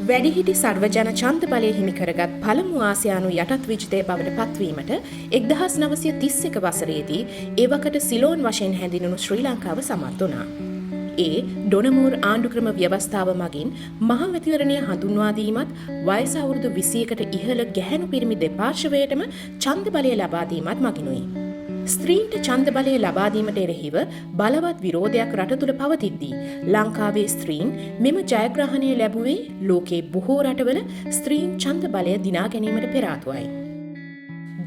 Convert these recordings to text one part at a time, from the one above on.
වැඩිහිටි සර්වජන ඡන්ද බලය හිමි කරගත් පළමු ආසියානු යටත් විජිතය බවට පත්වීමට 1931 වසරේදී එවකට සිලෝන් වශයෙන් හැඳින්වුණු ශ්‍රී ලංකාව සමත් වුණා. ඒ ඩොනමෝර් ආණ්ඩුක්‍රම ව්‍යවස්ථාව මගින් මහමැතිවරණය හඳුන්වා දීමත් වයස අවුරුදු 21කට ඉහළ ගැහැණු පිරිමි දෙපාර්ශ්වයටම ඡන්ද බලය ලබා දීමත් මගිනුයි. ස්ත්‍රීන්ට ඡන්ද බලය ලබා දීමට එරෙහිව බලවත් විරෝධයක් රට තුළ පවතිද්දී ලංකාවේ ස්ත්‍රීන් මෙම ජයග්‍රහණය ලැබුවේ ලෝකයේ බොහෝ රටවල ස්ත්‍රීන් ඡන්ද බලය දිනා ගැනීමට පෙර ආතුවයි.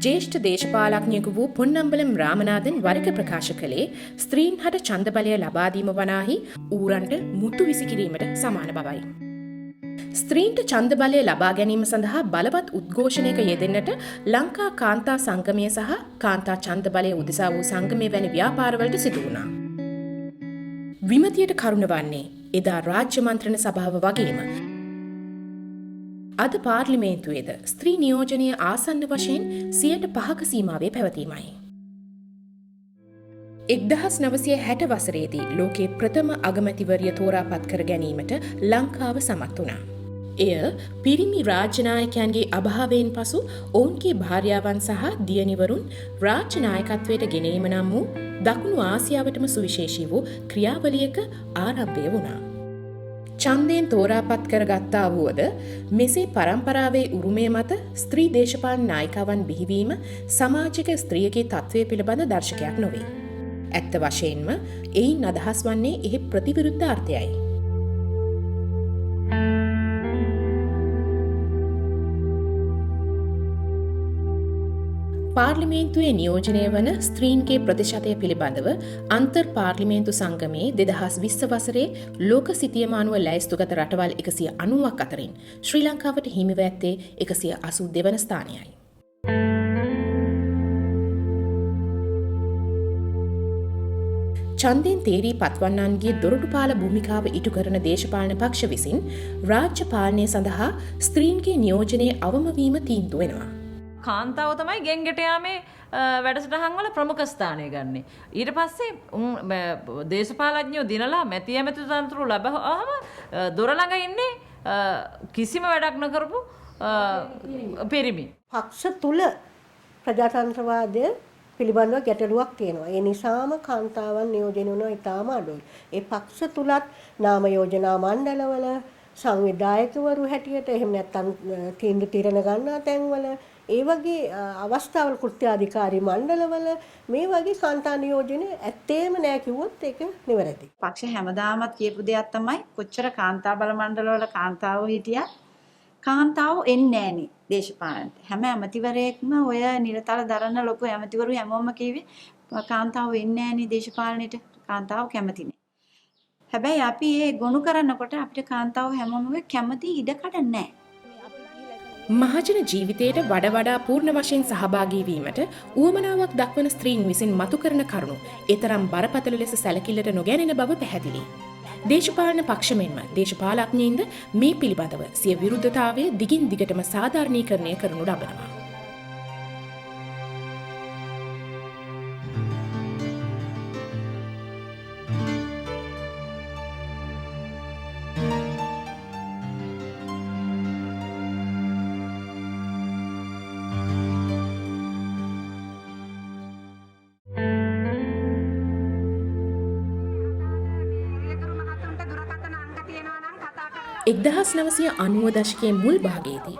ජ්‍යෙෂ්ඨ දේශපාලඥයෙකු වූ පොන්නම්බලම් රාමනාදන් වරක ප්‍රකාශ කළේ ස්ත්‍රීන් හට ඡන්ද බලය ලබා දීම වනාහි ඌරන්ට මුතු විසිකිරීමට සමාන බවයි. ස්ත්‍රීන්ට ඡන්ද බලය ලබා ගැනීම සඳහා බලවත් උද්ඝෝෂණයක යෙදෙන්නට ලංකා කාන්තා සංගමය සහ කාන්තා ඡන්ද බලය උදෙසා වූ සංගමය වැනි ව්‍යාපාරවලට සිදු වුණා. විමතියට කරුණ වන්නේ එදා රාජ්‍ය මන්ත්‍රණ සභාව වගේම අද පාර්ලිමේන්තුවේද ස්ත්‍රී නියෝජනය ආසන්න වශයෙන් 5% සීමාවේ පැවතීමයි. 1960 වසරේදී ලෝකයේ ප්‍රථම අගමැතිවරිය තෝරාපත් කර ගැනීමට ලංකාව සමත් වුණා. එය පිරිමි රාජ්‍ය නායකයන්ගේ අභාවයෙන් පසු ඔවුන්ගේ භාර්යාවන් සහ දියණිවරුන් රාජ්‍ය නායකත්වයට ගෙනීම නම් වූ දකුණු ආසියාවටම සුවිශේෂී වූ ක්‍රියාවලියක ආරම්භය වුණා. ඡන්දයෙන් තෝරාපත් කරගත්තා වුවද මෙසේ පරම්පරාවේ උරුමය මත ස්ත්‍රී දේශපාලන නායිකාවන් බිහිවීම සමාජික ස්ත්‍රියගේ තත්ත්වය පිළිබඳ දර්ශකයක් නොවේ. ඇත්ත වශයෙන්ම එයින් අදහස් වන්නේ එහි ප්‍රතිවිරුද්ධ අර්ථයයි. පාර්ලිමේන්තුවේ නියෝජනය වන ස්ත්‍රීන්ගේ ප්‍රතිශතය පිළිබඳව අන්තර් පාර්ලිමේන්තු සංගමයේ 2020 වසරේ ලෝක සිතියමානුව ලැයිස්තුගත රටවල් 190ක් අතරින් ශ්‍රී ලංකාවට හිමිව ඇත්තේ 182 වන ස්ථානයයි. ඡන්දයෙන් තේරී පත්වන්නන්ගේ දොරටුපාල භූමිකාව ඉටු කරන දේශපාලන පක්ෂ විසින් රාජ්‍ය පාලනය සඳහා ස්ත්‍රීන්ගේ නියෝජනයේ අවම වීම තීන්දුව වෙනවා. කාන්තාව තමයි ගෙන්ගෙට යාමේ වැඩසටහන් වල ප්‍රමුඛ ස්ථානය ගන්නෙ. ඊට පස්සේ දේශපාලඥයෝ දිනලා මැති ඇමති තනතුරු ලැබවම දොර ළඟ ඉන්නේ කිසිම වැඩක් නොකරපු පිරිමි. පක්ෂ තුල ප්‍රජාතන්ත්‍රවාදය පිළිබඳව ගැටලුවක් තියෙනවා. ඒ නිසාම කාන්තාවන් නියෝජනය වෙනවා ඉතාම අඩුයි. ඒ පක්ෂ තුලත් නාම යෝජනා මණ්ඩලවල සංවිධායකවරු හැටියට එහෙම නැත්නම් තීන්දුව తీරන ගන්නා තැන්වල ඒ වගේ අවස්ථාවල කෘත්‍යාධිකාරී මණ්ඩලවල මේ වගේ කාන්තා නියෝජන ඇත්තේම නෑ කිව්වොත් ඒක නිවැරදි. පක්ෂ හැමදාමත් කියපු දෙයක් තමයි කොච්චර කාන්තා බල මණ්ඩලවල කාන්තාවෝ හිටියත් කාන්තාවෝ එන්නේ නෑනේ දේශපාලනට. හැම ඇමතිවරයෙක්ම ඔය නිරතල දරන ලොකු ඇමතිවරු හැමෝම කිව්වේ කාන්තාවෝ එන්නේ නෑනේ දේශපාලනයට. කාන්තාවෝ කැමති නෑ. හැබැයි අපි ඒ ගොනු කරනකොට අපිට කාන්තාවෝ හැමෝම කැමති ඉඩකඩ නෑ. මහජන ජීවිතයට වඩා පූර්ණ වශයෙන් සහභාගී වීමට උවමනාවක් දක්වන ස්ත්‍රීන් විසින් මතු කරන කරුණු එතරම් බරපතල ලෙස සැලකිල්ලට නොගැනෙන බව පැහැදිලි. දේශපාලන පක්ෂ මෙන්ම දේශපාලඥයින්ද මේ පිළිබඳව සිය විරුද්ධතාවය දිගින් දිගටම සාධාරණීකරණය කරනු ලබනවා. එක්දහස් 990 දශකයේ මුල් භාගයේදී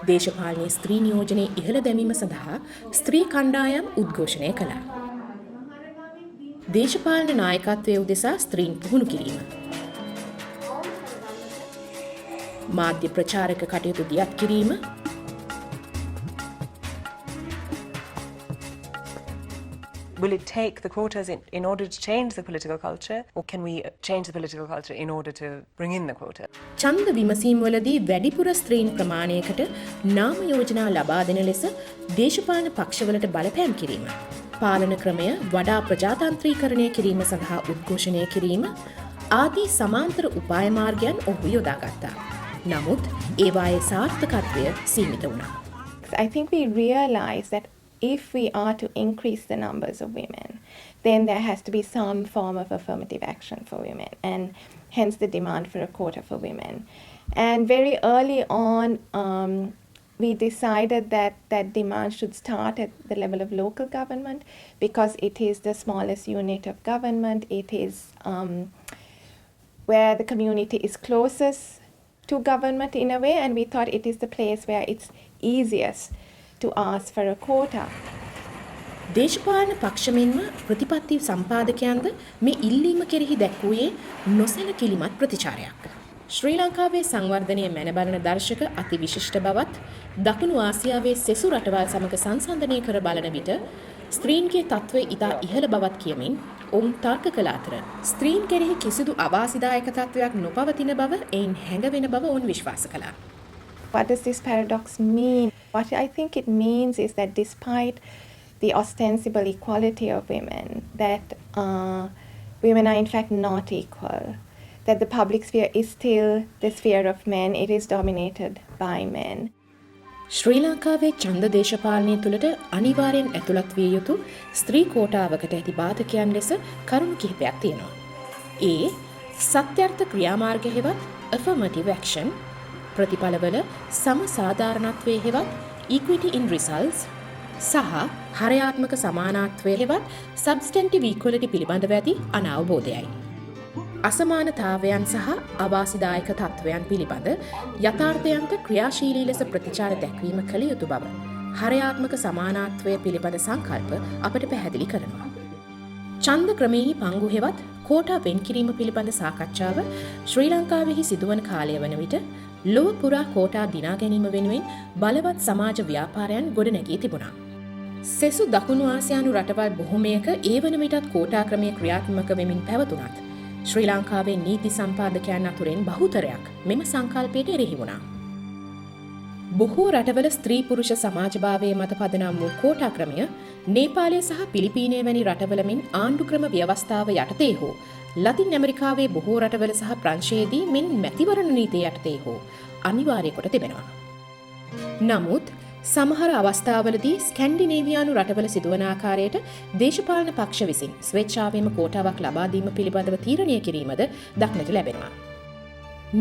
දේශපාලනයේ ස්ත්‍රී නියෝජනයේ ඉහළ දැමීම සඳහා ස්ත්‍රී කණ්ඩායම් උද්ඝෝෂණය කළා. දේශපාලන නායකත්වයේ උදෙසා ස්ත්‍රීන් පුහුණු කිරීම, මාධ්‍ය ප්‍රචාරක කටයුතු දියත් කිරීම, Will it take the quotas in order to change the political culture, or can we change the political culture in order to bring in the quota? ඡන්ද විමසීම් වලදී වැඩිපුර ස්ත්‍රීන් ප්‍රමාණයකට නාම යෝජනා ලබා දෙන ලෙස දේශපාලන පක්ෂවලට බලපෑම් කිරීම, පාලන ක්‍රමය වඩා ප්‍රජාතන්ත්‍රීකරණය කිරීම සඳහා උද්ඝෝෂණය කිරීම ආදී සමාන්තර උපාය මාර්ගයන් ඔහු යොදාගත්තා. නමුත් ඒවායේ සාර්ථකත්වය සීමිත වුණා. I think we realize that if we are to increase the numbers of women, then there has to be some form of affirmative action for women, and hence the demand for a quota for women. And very early on, we decided that that demand should start at the level of local government because it is the smallest unit of government. It is where the community is closest to government in a way, and we thought it is the place where it's easiest to ask for a quota. දේශපාලන පක්ෂමින්ම ප්‍රතිපත්ති සම්පාදකයන්ද මේ ඉල්ලීම කෙරෙහි දැක්වුවේ නොසැලකිලිමත් ප්‍රතිචාරයක්. ශ්‍රී ලංකාවේ සංවර්ධනය මැනබලන දර්ශක අති විශිෂ්ට බවත් දකුණු ආසියාවේ සෙසු රටවල් සමග සංසන්දනය කර බලන විට ස්ත්‍රීන්ගේ තත්ත්වය ඉතා ඉහළ බවත් කියමින් ඔවුන් තර්ක කළ අතර ස්ත්‍රීන් කෙරෙහි කිසිදු අවාසිදායක තත්ත්වයක් නොපවතින බව එයින් හැඟවෙන බව ඔවුන් විශ්වාස කළා. What does this paradox mean? What I think it means is that despite the ostensible equality of women, that women are in fact not equal, that the public sphere is still the sphere of men, it is dominated by men. ශ්‍රී ලංකාවේ ඡන්ද දේශපාලනය තුළට අනිවාර්යෙන් ඇතුළත් විය යුතු ස්ත්‍රී කෝටාවකට ඇති බාධකයන් ලෙස කරුණු කිහිපයක් තියෙනවා. ඒ සත්‍යර්ථ ක්‍රියාමාර්ග හෙවත් affirmative action, ප්‍රතිඵලවල සමසාධාරණත්වය හෙවත් equity in results, සහ හරයාත්මක සමානාත්වය හෙවත් substantive equality පිළිබඳව ඇති අනවබෝධයයි. අසමානතාවයන් සහ අවාසිදායක තත්ත්වයන් පිළිබඳ යථාර්ථයන්ට ක්‍රියාශීලී ලෙස ප්‍රතිචාර දැක්වීම කළ යුතු බව හරයාත්මක සමානාත්වය පිළිබඳ සංකල්ප අපට පැහැදිලි කරනවා. ඡන්ද ක්‍රමෙහි පංගු හෙවත් කෝටා වෙන් කිරීම පිළිබඳ සාකච්ඡාව ශ්‍රී ලංකාවෙහි සිදුවන කාලය වන විට ලොව පුරා කෝටා දිනා ගැනීම වෙනුවෙන් බලවත් සමාජ ව්‍යාපාරයන් ගොඩනැගී තිබුණා. සෙසු දකුණු ආසියානු රටවල් බොහොමයක ඒ වන විටත් කෝටා ක්‍රමය ක්‍රියාත්මක වෙමින් පැවතුනත් ශ්‍රී ලංකාවේ නීති සම්පාදකයන් අතුරෙන් බහුතරයක් මෙම සංකල්පයට එරෙහි වුණා. බොහෝ රටවල ස්ත්‍රී පුරුෂ සමාජභාවයේ මත පදනම් වූ කෝටා ක්‍රමය නේපාලය සහ පිලිපීනය වැනි රටවලමින් ආණ්ඩුක්‍රම ව්‍යවස්ථාව යටතේ හෝ ලතින් ඇමරිකාවේ බොහෝ රටවල සහ ප්‍රංශයේදී මෙන් මැතිවරණ නීතිය යටතේ හෝ අනිවාර්ය කොට තිබෙනවා. නමුත් සමහර අවස්ථාවලදී ස්කැන්ඩිනේවියානු රටවල සිදුවන ආකාරයට දේශපාලන පක්ෂ විසින් ස්වේච්ඡාවෙන්ම කෝටාවක් ලබා දීම පිළිබඳව තීරණය කිරීමද දක්නට ලැබෙනවා.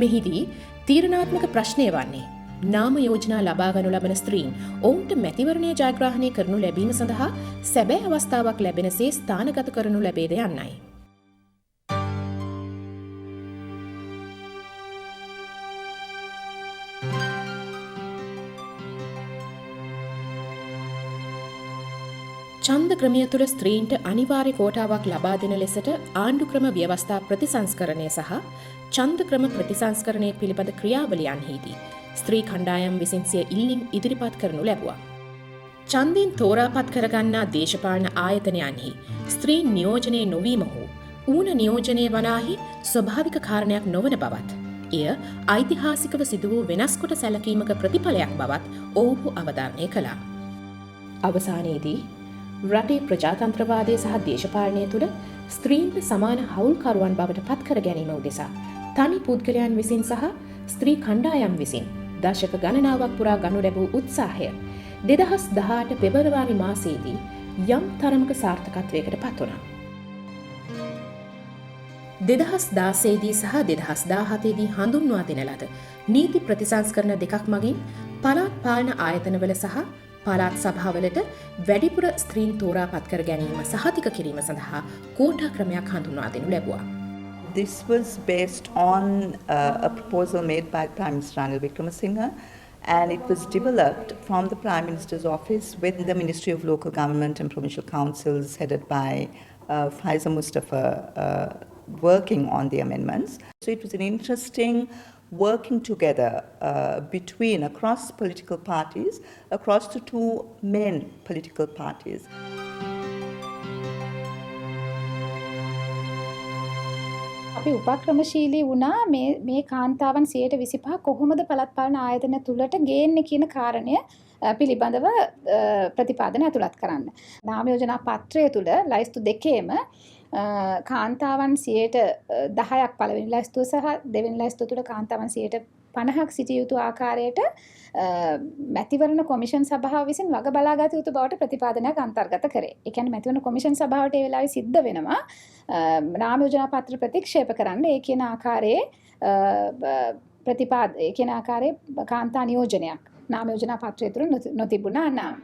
මෙහිදී තීරණාත්මක ප්‍රශ්නය වන්නේ නාම යෝජනා ලබා ගනු ලබන ස්ත්‍රීන් ඔවුන්ට මැතිවරණය ජයග්‍රහණය කරනු ලැබීම සඳහා සැබෑ අවස්ථාවක් ලැබෙනසේ ස්ථානගත කරනු ලැබේද යන්නයි. ඡන්ද ක්‍රමය තුළ ස්ත්‍රීන්ට අනිවාර්ය කෝටාවක් ලබා දෙන ලෙසට ආණ්ඩුක්‍රම ව්‍යවස්ථා ප්‍රතිසංස්කරණය සහ ඡන්ද ක්‍රම ප්‍රතිසංස්කරණය පිළිබඳ ක්‍රියාවලියන්හිදී ස්ත්‍රී කණ්ඩායම් විසින් සිය ඉල්ලීම් ඉදිරිපත් කරනු ලැබුවා. ඡන්දයෙන් තෝරාපත් කරගන්නා දේශපාලන ආයතනයන්හි ස්ත්‍රී නියෝජනය නොවීම හෝ ඌන නියෝජනය වනාහි ස්වභාවික කාරණයක් නොවන බවත්, එය ඓතිහාසිකව සිදු වූ වෙනස් කොට සැලකීමක ප්‍රතිඵලයක් බවත් ඔවුහු අවධාරණය කළා. අවසානයේදී රටේ ප්‍රජාතන්ත්‍රවාදය සහ දේශපාලනය තුළ ස්ත්‍රීන්ට සමාන හවුල්කරුවන් බවට පත් කර ගැනීම උදෙසා තනි පුද්ගලයන් විසින් සහ ස්ත්‍රී කණ්ඩායම් විසින් දශක ගණනාවක් පුරා ගනු ලැබූ උත්සාහය 2018 පෙබරවාරි මාසයේදී යම් තරමක සාර්ථකත්වයකට පත් වුණා. 2016දී සහ 2017දී හඳුන්වා දෙන ලද නීති ප්‍රතිසංස්කරණ දෙකක් මගින් පළාත් පාලන ආයතනවල සහ පළාත් සභාවලට වැඩිපුර ස්ත්‍රීන් තෝරාපත් කර ගැනීම සහතික කිරීම සඳහා කෝටා ක්‍රමයක් හඳුන්වා දෙනු ලැබුවා. This was based on a proposal made by Prime Minister Ranil Wickremesinghe, and it was developed from the Prime Minister's office with the Ministry of Local Government and Provincial Councils headed by Faiza Mustafa working on the amendments. So it was an interesting working together between across political parties, across the two main political parties. අපි උපක්‍රමශීලී වුණා මේ කාන්තාවන් 125 කොහොමද පළාත් පාලන ආයතන තුලට ගේන්නේ කියන කාරණය පිළිබඳව ප්‍රතිපාදන ඇතුළත් කරන්න. නාම යෝජනා පත්‍රය තුල ලයිස්තු දෙකේම කාන්තාවන් 10ක් පළවෙනි ලැයිස්තුව සහ දෙවෙනි ලැයිස්තුව තුළ කාන්තාවන් 50ක් සිටිය යුතු ආකාරයට මැතිවරණ කොමිෂන් සභාව විසින් වග බලාගත යුතු බවට ප්‍රතිපාදනයක් අන්තර්ගත කරේ. ඒ කියන්නේ මැතිවරණ කොමිෂන් සභාවට ඒ වෙලාවේ සිද්ධ වෙනවා නාම යෝජනා පත්‍ර ප්‍රතික්ෂේප කරන්න ඒ කියන ආකාරයේ ඒ කියන ආකාරයේ කාන්තා නියෝජනයක් නාම යෝජනා පත්‍රය තුළ නොතිබුණා නම්.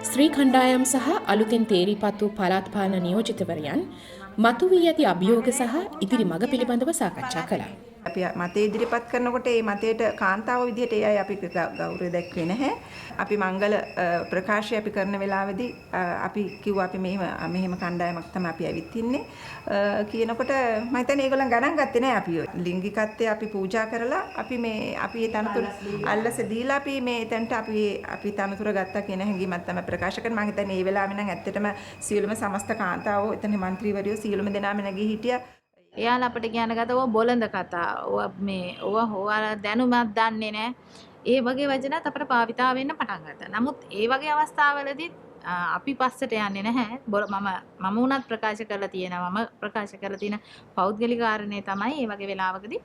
ස්ත්‍රී කණ්ඩායම් සහ අලුතෙන් තේරීපත් වූ පළාත් පාලන නියෝජිතවරයන් මතුවී ඇති අභියෝග සහ ඉදිරි මඟ පිළිබඳව සාකච්ඡා කළා. අපි මතය ඉදිරිපත් කරනකොට මේ මතයට කාන්තාව විදිහට ඒ අය අපි ගෞරවය දැක්වේ නැහැ. අපි මංගල ප්‍රකාශය අපි කරන වෙලාවේදී අපි කිව්වා අපි මෙහෙම කණ්ඩායමක් තමයි අපි ඇවිත් ඉන්නේ කියනකොට මම හිතන්නේ ඒගොල්ලන් ගණන් ගත්තේ නැහැ අපි ලිංගිකත්වය අපි පූජා කරලා අපි මේ තනතුර අල්ලස දීලා අපි මේ එතනට අපි තනතුර ගත්තා කියන හැඟීමක් තමයි ප්‍රකාශ කරන්නේ. මම හිතන්නේ මේ වෙලාවේ නම් ඇත්තටම සියලුම සමස්ත කාන්තාවෝ එතන മന്ത്രിවරයෝ සියලුම දෙනාම නැගී හිටියා. එයාලා අපිට කියන ගත ඔය බොළඳ කතා ඔය හොවාලා දැනුමක් දන්නේ නැහැ. ඒ වගේ වචනත් අපිට භාවිතා වෙන්න පටන් ගත්තා. නමුත් ඒ වගේ අවස්ථාවලදී අපි පස්සට යන්නේ නැහැ. මම උනත් ප්‍රකාශ කරලා තියෙනවා. මම ප්‍රකාශ කරලා තියෙන පෞද්ගලික කාරණේ තමයි මේ වගේ වෙලාවකදී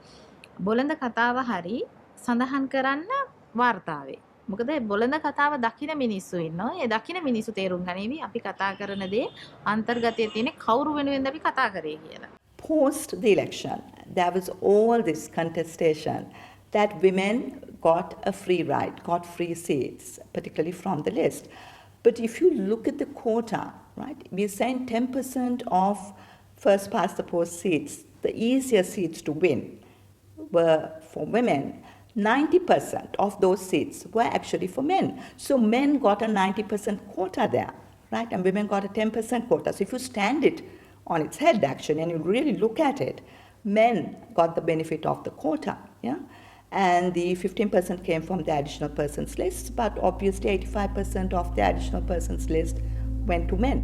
බොළඳ කතාව හරි සඳහන් කරන්න වාර්තාවේ. මොකද බොළඳ කතාව දකින මිනිස්සු ඉන්නවා. ඒ දකින මිනිස්සු තේරුම් ගනිවි අපි කතා කරන දේ අන්තර්ගතයේ තියෙන කවුරු වෙනුවෙන්ද අපි කතා කරේ කියලා. Post the election, there was all this contestation that women got a free ride, got free seats, particularly from the list. But if you look at the quota, right, we're saying 10% of first past the post seats, the easier seats to win were for women. 90% of those seats were actually for men. So men got a 90% quota there, right, and women got a 10% quota. So if you stand it on its head actually and you really look at it, men got the benefit of the quota, yeah, and the 15% came from the additional persons list, but obviously 85% of the additional persons list went to men.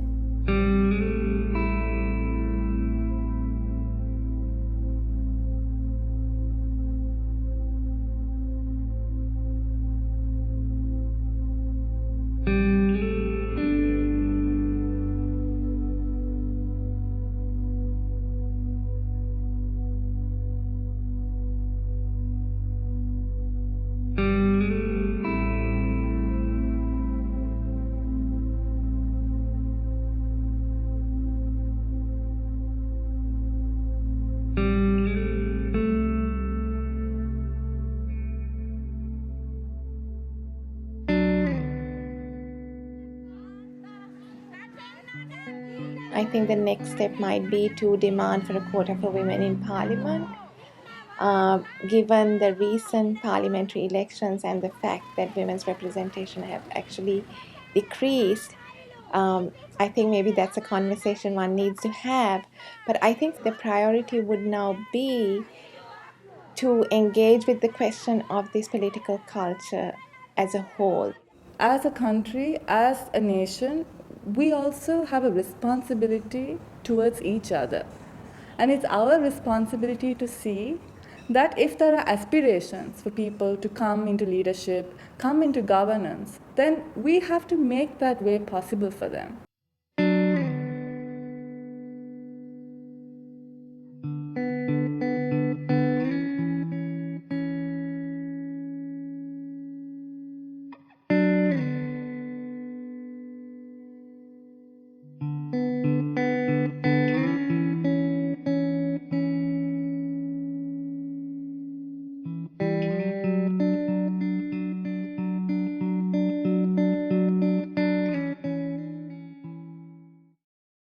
I think the next step might be to demand for a quota for women in parliament. Given the recent parliamentary elections and the fact that women's representation have actually decreased, I think maybe that's a conversation one needs to have. But I think the priority would now be to engage with the question of this political culture as a whole. As a country, as a nation, we also have a responsibility towards each other. And it's our responsibility to see that if there are aspirations for people to come into leadership, come into governance, then we have to make that way possible for them.